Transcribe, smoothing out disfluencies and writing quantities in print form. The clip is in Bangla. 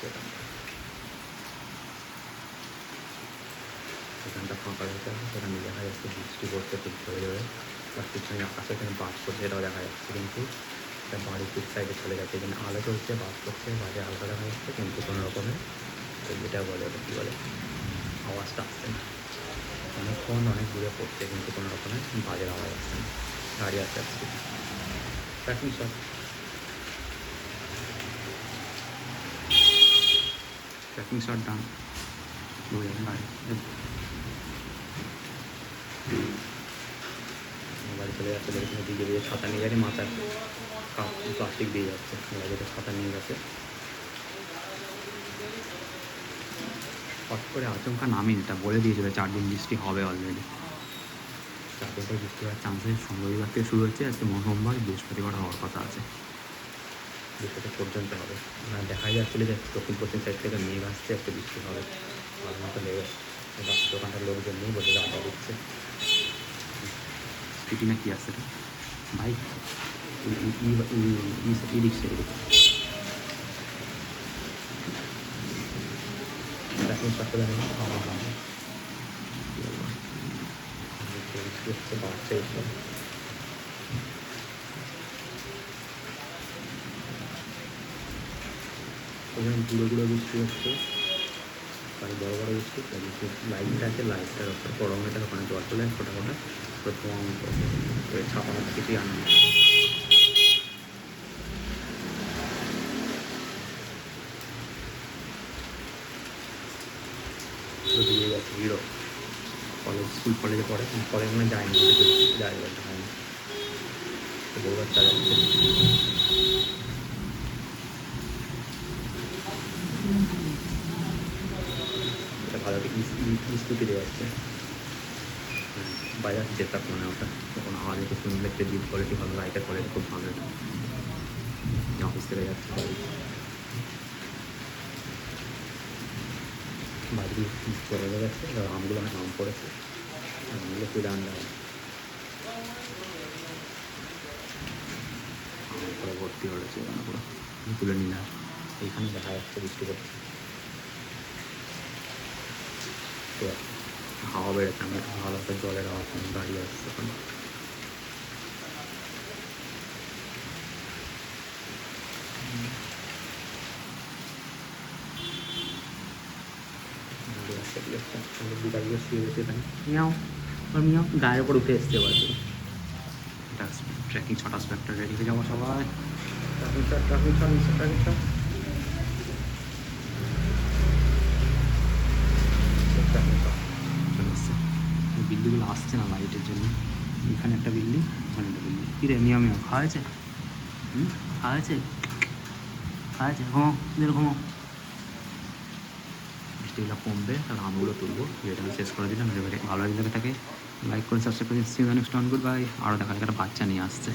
যাচ্ছে এখানটা ফাঁকা হতে হবে, সেখানে দেখা যাচ্ছে বৃষ্টি পড়ছে খুব জোরে জোরে, তার পিছনে আকাশে এখানে বাস করছে এটাও দেখা যাচ্ছে, কিন্তু এটা বাড়ির দিক সাইডে চলে যাচ্ছে, এখানে আলো চলছে বাস করছে বাজে হালকা দেখা যাচ্ছে, কিন্তু কোনো রকমের যেটা বলে ওটা কী বলে আওয়াজটা আসছে না, অনেকক্ষণ অনেক দূরে পড়ছে কিন্তু কোনো রকমের বাজের আওয়াজ আসছে না, গাড়ি আসতে আসছে ট্র্যাকিং শট ট্র্যাকিং শট ডান বাড়ি চলে যাচ্ছে, এখানে দিকে দিয়ে ছাতা নিয়ে যাচ্ছে, মাথায় কাপ প্লাস্টিক দিয়ে যাচ্ছে, যেটা ছাতা নিয়ে গেছে হট করে আচমকা নামেনি, এটা বলে দিয়েছিল 4 দিন বৃষ্টি হবে অলরেডি, 4 দিন পর বৃষ্টি হওয়ার চান্স আছে, রবিবার থেকে শুরু হচ্ছে, আজকে সোমবার বৃহস্পতিবার হওয়ার কথা আছে, বৃষ্টিটা পর্যন্ত হবে, দেখাই যাচ্ছিলো যে দক্ষিণ পশ্চিম সাইড থেকে মেঘ আসছে, একটা বৃষ্টি হবে, ভালো মতো লেগে দোকানটার লোকজন নেই বসে আড্ডা দিচ্ছে, স্কুটি না কি আসছে ভাই ই রিক্সা এখন সাথে জানি আমার বাচ্চা এইসব ওখানে গুঁড়ো গুঁড়ো বৃষ্টি হচ্ছে, মানে বড়ো বড়ো বৃষ্টি, লাইটটা আছে, লাইটটার ওপর গরমেটার ওখানে জল চলে ফোটা ফোটা তো ধোঁয়া মতো, ছাপা মতো কিছুই আনা দিয়ে যাচ্ছে হিরো কলেজ স্কুল কলেজে পড়ে, কলেজ মানে যায়নি, যায় বলতে হয়নি, বউ বাচ্চা যাচ্ছে, এটা ভালো স্কুটি দেওয়া যাচ্ছে, বাজার যেটা মনে ওটা তখন আওয়াজ একটু শুনলে একটা জিপ কোয়ালিটি ভালো, লাইটের কোয়ালিটি খুব ভালো, অফিস থেকে যাচ্ছে বাড়ি চলে যাচ্ছে, আমগুলো অনেক আম পড়েছে, আমগুলো তুলে আনলে আম করে ভর্তি করেছে এখানে পুরো, তুলে নিলাম, এইখানে দেখা যাচ্ছে বৃষ্টি করছে, তো হাওয়া বেড়েছে, আমি ভালো একটা জলের আওয়াজ দাঁড়িয়ে আসছে ওখানে, বিকালগুলো শুয়ে গেছে এখানে মিয়াও আর মিয়াও গায়ের উপর উঠে এসছে এবার, এটা ট্রেকিং ছটা স্পেক্টার রেডি হয়ে যাবো সবাই, traffic shot traffic shot traffic shot চলে এসছে, বিল্ডিগুলো আসছে না লাইটের জন্য, এখানে একটা বিল্ডিং ওখানে একটা বিল্ডিং, কী রে মিয়াও মিয়াও খাওয়া হয়েছে, খাওয়া হয়েছে ঘুমো দিল ঘুমো, বৃষ্টিগুলো কমবে তাহলে আমগুলো তুলবো, ভিডিওটা আমি শেষ করে দিলাম, ভালো লাগলে থাকে লাইক করে সাবস্ক্রাইব করে দিচ্ছি, নেক্সট অন গুড বাই, আরও দেখা একটা বাচ্চা নিয়ে আসছে।